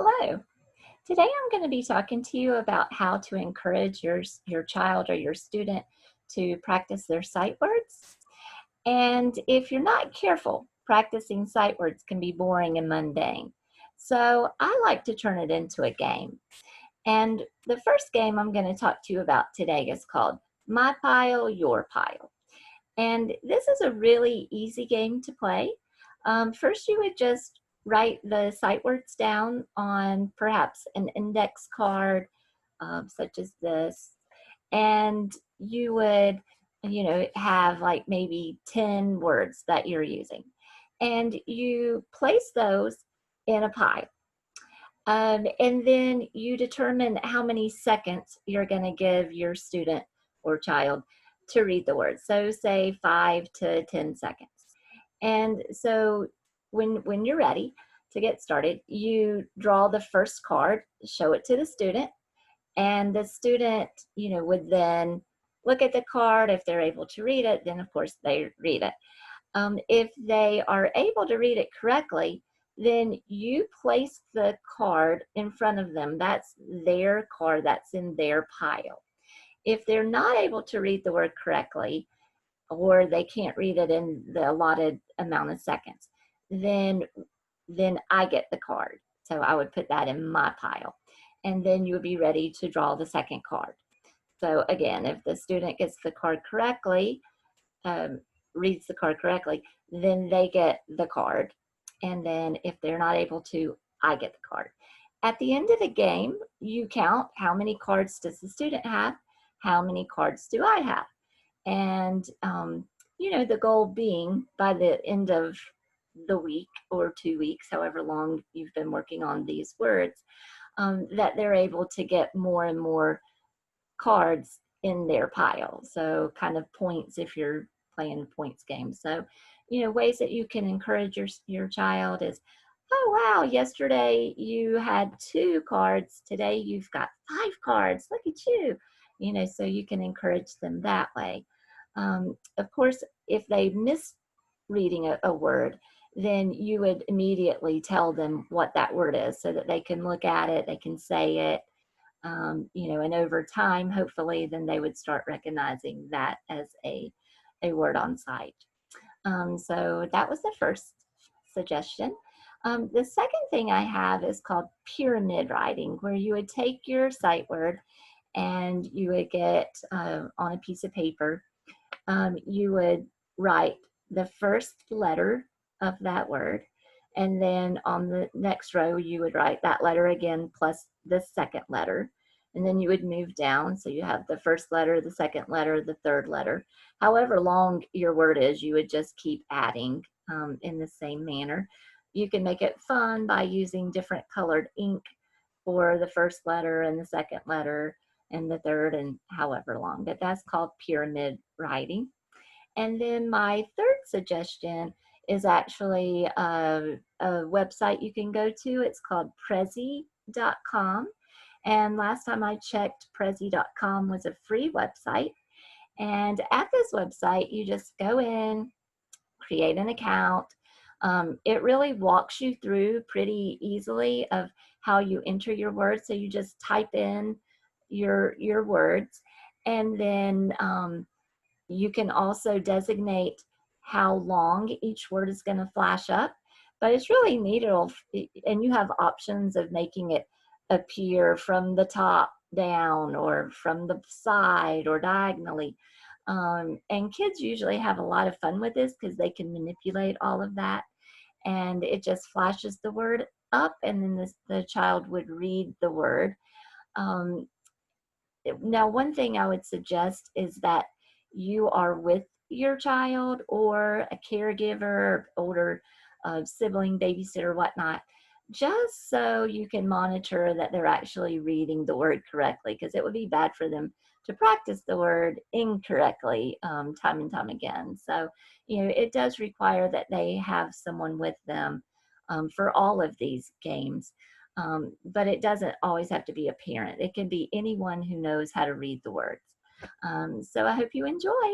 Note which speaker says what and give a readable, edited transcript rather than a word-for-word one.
Speaker 1: Hello. Today I'm going to be talking to you about how to encourage your child or your student to practice their sight words. And if you're not careful, practicing sight words can be boring and mundane. So I like to turn it into a game. And the first game I'm going to talk to you about today is called My Pile, Your Pile. And this is a really easy game to play. First, you would just write the sight words down on perhaps an index card, such as this, and you would, have like maybe 10 words that you're using. And you place those in a pile. And then you determine how many seconds you're going to give your student or child to read the words. So say 5 to 10 seconds. And so when you're ready to get started, you draw the first card, show it to the student, and the student, would then look at the card. If they're able to read it, then of course they read it. If they are able to read it correctly, then you place the card in front of them. That's their card, that's in their pile. If they're not able to read the word correctly, or they can't read it in the allotted amount of seconds, then I get the card. So I would put that in my pile. And then you would be ready to draw the second card. So again, if the student gets the card correctly, um, reads the card correctly, then they get the card. And then if they're not able to, I get the card. At the end of the game, you count how many cards does the student have, how many cards do I have. And, the goal being by the end of the week or 2 weeks, however long you've been working on these words, that they're able to get more and more cards in their pile. So kind of points if you're playing points games. So, ways that you can encourage your child is, oh wow, yesterday you had 2 cards. Today you've got 5 cards. Look at you. So you can encourage them that way. Of course, if they miss reading a word, then you would immediately tell them what that word is so that they can look at it, they can say it, and over time, hopefully, then they would start recognizing that as a word on sight. So that was the first suggestion. The second thing I have is called pyramid writing, where you would take your sight word and you would get on a piece of paper, you would write the first letter of that word. And then on the next row, you would write that letter again plus the second letter. And then you would move down. So you have the first letter, the second letter, the third letter. However long your word is, you would just keep adding in the same manner. You can make it fun by using different colored ink for the first letter and the second letter and the third and however long. But that's called pyramid writing. And then my third suggestion is actually a website you can go to. It's called Prezi.com. And last time I checked, Prezi.com was a free website. And at this website, you just go in, create an account. It really walks you through pretty easily of how you enter your words. So you just type in your words, and then you can also designate how long each word is going to flash up, but it's really neat. And you have options of making it appear from the top down or from the side or diagonally. And kids usually have a lot of fun with this because they can manipulate all of that. And it just flashes the word up, and then the child would read the word. Um, Now, one thing I would suggest is that you are with your child or a caregiver, older sibling, babysitter, whatnot, just so you can monitor that they're actually reading the word correctly, because it would be bad for them to practice the word incorrectly time and time again. So, it does require that they have someone with them for all of these games. But it doesn't always have to be a parent. It can be anyone who knows how to read the words. So I hope you enjoy.